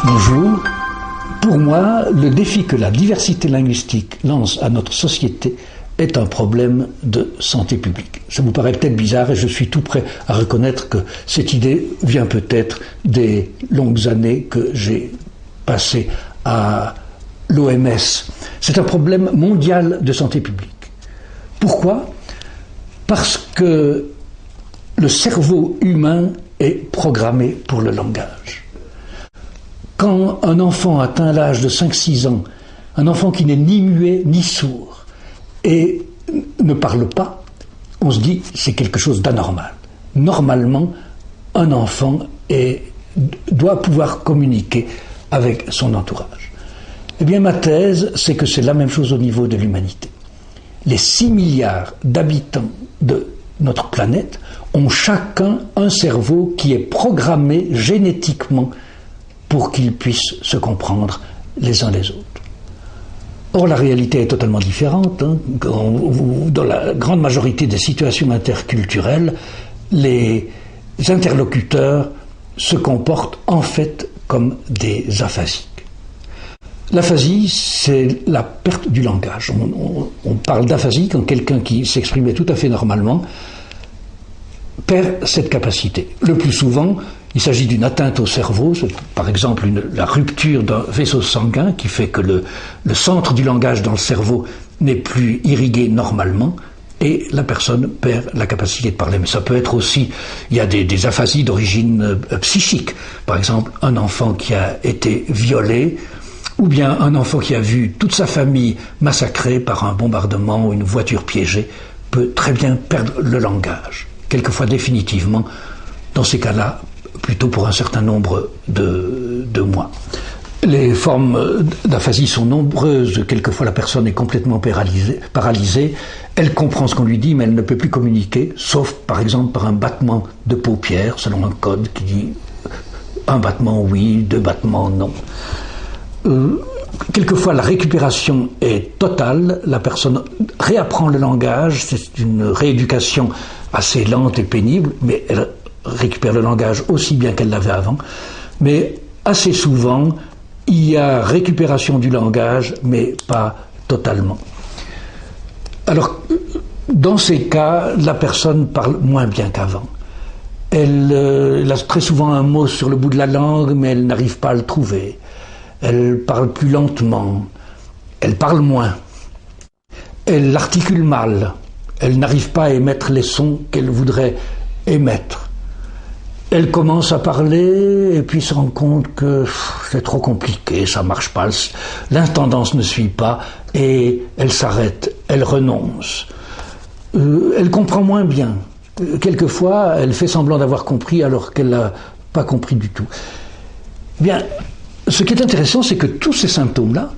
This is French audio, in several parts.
Bonjour. Pour moi, le défi que la diversité linguistique lance à notre société est un problème de santé publique. Ça vous paraît peut-être bizarre et je suis tout prêt à reconnaître que cette idée vient peut-être des longues années que j'ai passées à l'OMS. C'est un problème mondial de santé publique. Pourquoi ? Parce que le cerveau humain est programmé pour le langage. Quand un enfant atteint l'âge de 5-6 ans, un enfant qui n'est ni muet ni sourd et ne parle pas, on se dit c'est quelque chose d'anormal. Normalement, un enfant doit pouvoir communiquer avec son entourage. Eh bien, ma thèse, c'est que c'est la même chose au niveau de l'humanité. Les 6 milliards d'habitants de notre planète ont chacun un cerveau qui est programmé génétiquement pour qu'ils puissent se comprendre les uns les autres. Or, la réalité est totalement différente. Dans la grande majorité des situations interculturelles, les interlocuteurs se comportent en fait comme des aphasiques. L'aphasie, c'est la perte du langage. On parle d'aphasie quand quelqu'un qui s'exprimait tout à fait normalement perd cette capacité. Le plus souvent, il s'agit d'une atteinte au cerveau, par exemple la rupture d'un vaisseau sanguin qui fait que le centre du langage dans le cerveau n'est plus irrigué normalement et la personne perd la capacité de parler. Mais ça peut être aussi, il y a des aphasies d'origine psychique. Par exemple, un enfant qui a été violé ou bien un enfant qui a vu toute sa famille massacrée par un bombardement ou une voiture piégée peut très bien perdre le langage, quelquefois définitivement, dans ces cas-là, plutôt pour un certain nombre de mois. Les formes d'aphasie sont nombreuses. Quelquefois, la personne est complètement paralysée. Elle comprend ce qu'on lui dit, mais elle ne peut plus communiquer, sauf par exemple par un battement de paupières, selon un code qui dit un battement oui, 2 battements non. Quelquefois, la récupération est totale. La personne réapprend le langage. C'est une rééducation assez lente et pénible, mais elle récupère le langage aussi bien qu'elle l'avait avant. Mais assez souvent, il y a récupération du langage, mais pas totalement. Alors, dans ces cas, la personne parle moins bien qu'avant. Elle a très souvent un mot sur le bout de la langue, mais elle n'arrive pas à le trouver. Elle parle plus lentement. Elle parle moins. Elle articule mal. Elle n'arrive pas à émettre les sons qu'elle voudrait émettre. Elle commence à parler et puis se rend compte que c'est trop compliqué, ça marche pas, l'intendance ne suit pas et elle s'arrête, elle renonce. Elle comprend moins bien. Quelquefois, elle fait semblant d'avoir compris alors qu'elle n'a pas compris du tout. Bien, ce qui est intéressant, c'est que tous ces symptômes-là,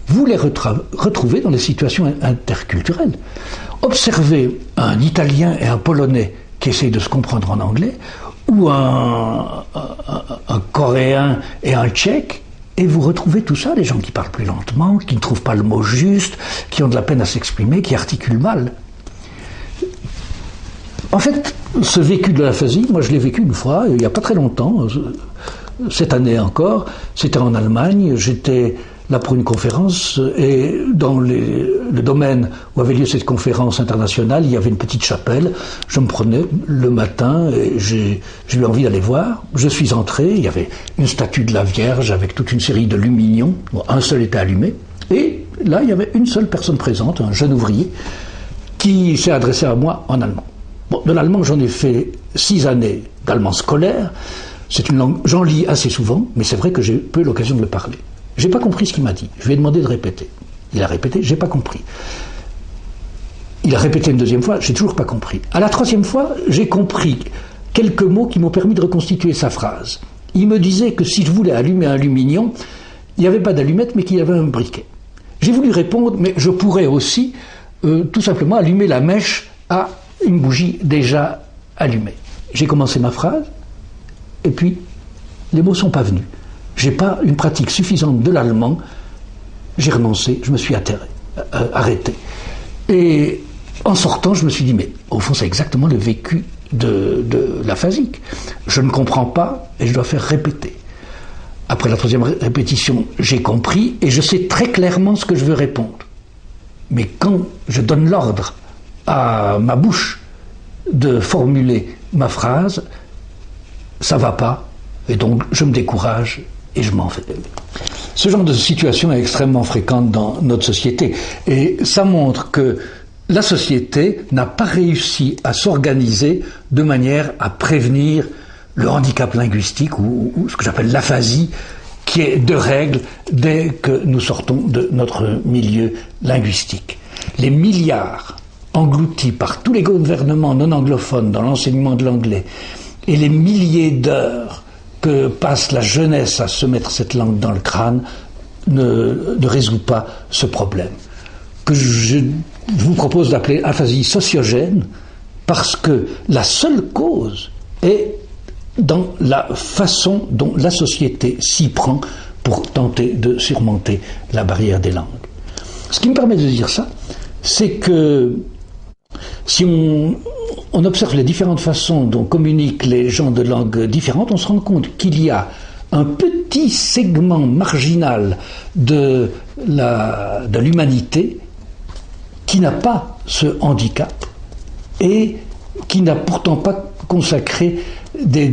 vous les retrouvez dans les situations interculturelles. Observez un Italien et un Polonais qui essayent de se comprendre en anglais, ou un Coréen et un Tchèque, et vous retrouvez tout ça, des gens qui parlent plus lentement, qui ne trouvent pas le mot juste, qui ont de la peine à s'exprimer, qui articulent mal. En fait, ce vécu de l'aphasie, moi je l'ai vécu une fois, il n'y a pas très longtemps, cette année encore, c'était en Allemagne, j'étais là pour une conférence et dans le domaine où avait lieu cette conférence internationale, il y avait une petite chapelle. Je me prenais le matin et j'ai eu envie d'aller voir. Je suis entré, il y avait une statue de la Vierge avec toute une série de lumignons. Bon, un seul était allumé. Et là, il y avait une seule personne présente, un jeune ouvrier, qui s'est adressé à moi en allemand. Bon, de l'allemand, j'en ai fait 6 années d'allemand scolaire. C'est une langue, j'en lis assez souvent, mais c'est vrai que j'ai peu l'occasion de le parler. J'ai pas compris ce qu'il m'a dit. Je lui ai demandé de répéter. Il a répété, j'ai pas compris. Il a répété une 2e fois, j'ai toujours pas compris. À la 3e fois, j'ai compris quelques mots qui m'ont permis de reconstituer sa phrase. Il me disait que si je voulais allumer un lumignon, il n'y avait pas d'allumette, mais qu'il y avait un briquet. J'ai voulu répondre, mais je pourrais aussi tout simplement allumer la mèche à une bougie déjà allumée. J'ai commencé ma phrase, et puis les mots sont pas venus. J'ai pas une pratique suffisante de l'allemand, j'ai renoncé, je me suis arrêté. Et en sortant, je me suis dit, mais au fond, c'est exactement le vécu de l'aphasique. Je ne comprends pas et je dois faire répéter. Après la troisième répétition, j'ai compris et je sais très clairement ce que je veux répondre. Mais quand je donne l'ordre à ma bouche de formuler ma phrase, ça va pas, et donc je me décourage et je m'en vais. Ce genre de situation est extrêmement fréquente dans notre société, et ça montre que la société n'a pas réussi à s'organiser de manière à prévenir le handicap linguistique, ou ce que j'appelle l'aphasie, qui est de règle dès que nous sortons de notre milieu linguistique. Les milliards engloutis par tous les gouvernements non anglophones dans l'enseignement de l'anglais et les milliers d'heures que passe la jeunesse à se mettre cette langue dans le crâne ne résout pas ce problème, que je vous propose d'appeler aphasie sociogène, parce que la seule cause est dans la façon dont la société s'y prend pour tenter de surmonter la barrière des langues. Ce qui me permet de dire ça, c'est que si on observe les différentes façons dont communiquent les gens de langues différentes, on se rend compte qu'il y a un petit segment marginal de l'humanité qui n'a pas ce handicap et qui n'a pourtant pas consacré des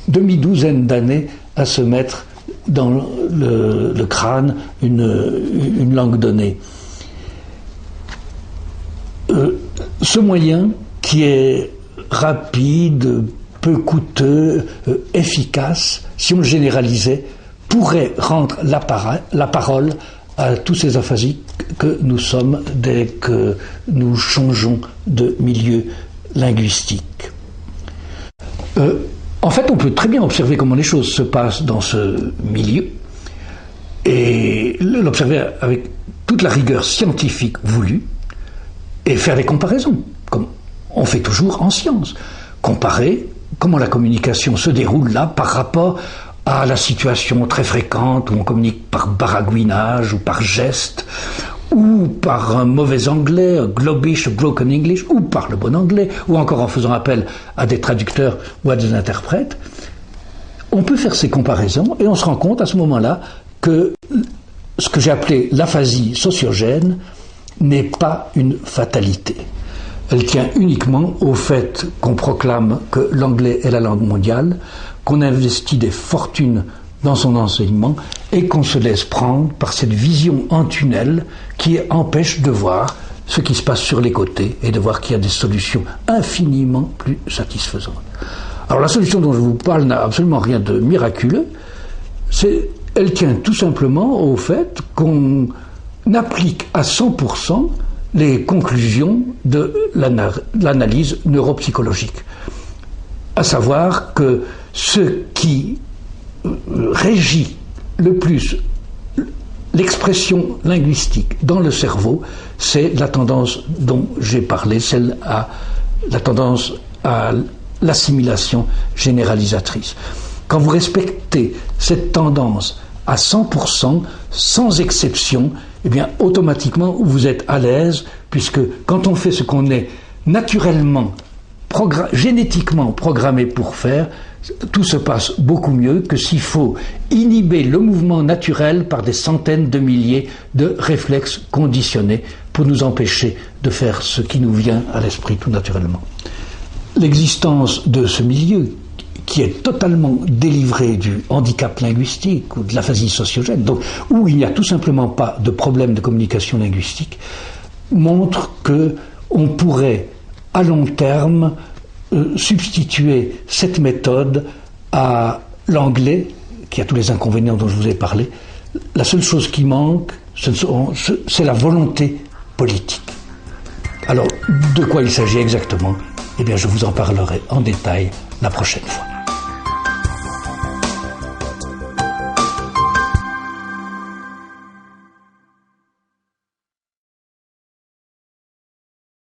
demi-douzaines d'années à se mettre dans le crâne une langue donnée. Ce moyen, qui est rapide, peu coûteux, efficace, si on le généralisait, pourrait rendre la parole à tous ces aphasiques que nous sommes dès que nous changeons de milieu linguistique. En fait, on peut très bien observer comment les choses se passent dans ce milieu et l'observer avec toute la rigueur scientifique voulue et faire des comparaisons, comme on fait toujours en science. Comparer comment la communication se déroule là par rapport à la situation très fréquente où on communique par baragouinage ou par geste, ou par un mauvais anglais, un globish, broken English, ou par le bon anglais, ou encore en faisant appel à des traducteurs ou à des interprètes. On peut faire ces comparaisons et on se rend compte à ce moment-là que ce que j'ai appelé l'aphasie sociogène n'est pas une fatalité. Elle tient uniquement au fait qu'on proclame que l'anglais est la langue mondiale, qu'on investit des fortunes dans son enseignement et qu'on se laisse prendre par cette vision en tunnel qui empêche de voir ce qui se passe sur les côtés et de voir qu'il y a des solutions infiniment plus satisfaisantes. Alors la solution dont je vous parle n'a absolument rien de miraculeux, elle tient tout simplement au fait qu'on applique à 100% les conclusions de l'analyse neuropsychologique. À savoir que ce qui régit le plus l'expression linguistique dans le cerveau, c'est la tendance dont j'ai parlé, la tendance à l'assimilation généralisatrice. Quand vous respectez cette tendance à 100%, sans exception, eh bien, automatiquement, vous êtes à l'aise, puisque quand on fait ce qu'on est naturellement, génétiquement programmé pour faire, tout se passe beaucoup mieux que s'il faut inhiber le mouvement naturel par des centaines de milliers de réflexes conditionnés pour nous empêcher de faire ce qui nous vient à l'esprit tout naturellement. L'existence de ce milieu, qui est totalement délivré du handicap linguistique ou de l'aphasie sociogène, donc où il n'y a tout simplement pas de problème de communication linguistique, montre que on pourrait à long terme substituer cette méthode à l'anglais, qui a tous les inconvénients dont je vous ai parlé. La seule chose qui manque, c'est la volonté politique. Alors, de quoi il s'agit exactement ? Eh bien, je vous en parlerai en détail la prochaine fois.